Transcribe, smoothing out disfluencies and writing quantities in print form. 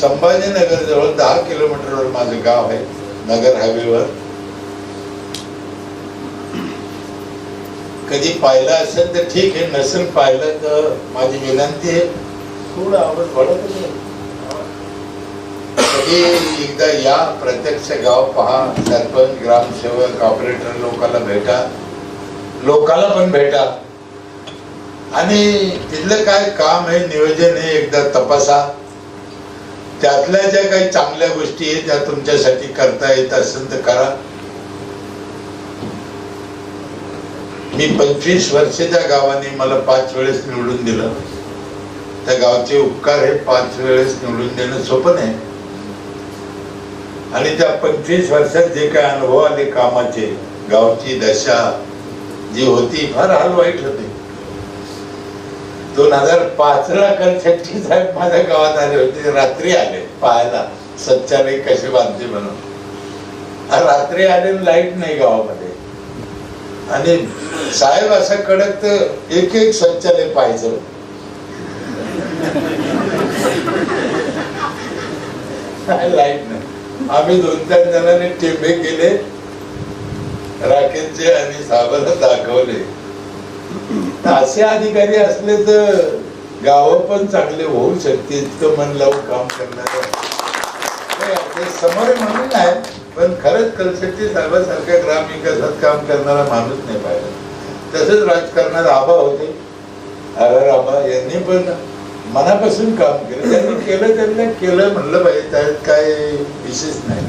संभाजीनगर जवळ 10 किलोमीटरवर माझं गाव आहे, नगर हायवेवर. कधी पाहिलं असेल तर ठीक आहे, नसेल पाहिलं तर माझी विनंती आहे, थोडं आवड वाढत नाही. कधी एकदा या, प्रत्यक्ष गाव पहा, सरपंच, ग्रामसेवक, ऑपरेटर लोकांना भेटा, लोकांना पण भेटा आणि तिथलं काय काम आहे, नियोजन आहे एकदा तपासा. त्यातल्या ज्या काही चांगल्या गोष्टी आहेत त्या तुमच्यासाठी करता येत असेल तर करा. मी 25 वर्ष त्या गावाने मला 5 वेळेस निवडून दिलं. त्या गावचे उपकार हे 5 वेळेस निवडून देणं सोपं नाही. आणि त्या 25 वर्षात जे काही अनुभव आले कामाचे, गावची दशा जी होती फार हाल वाईट होते. 2005 ला शेट्टी साहेब माझ्या गावात आले होते, रात्री आले पाहायला शौचालय कसे बांधते म्हणून. रात्री आले, लाईट नाही गावामध्ये, आणि साहेब असं कडक तर एक एक शौचालय पाहायचं. लाईट नाही. आम्ही 2-3 जणांनी टेंबे केले राखेलचे आणि साहेबांना दाखवले. असे अधिकारी असले तर गाव पण चांगले होऊ शकते. इतकं मन लावून काम करणार समोर म्हणून नाही, पण खरंच कलशेट्टी साहेबांसारख्या ग्रामविकासात काम करणारा माणूस नाही पाहिजे. तसंच राजकारणात आबा होते, RR आबा, यांनी पण मनापासून काम केलं. त्यांनी केलं, त्यांना केलं म्हणलं पाहिजे, त्यात काय विशेष नाही.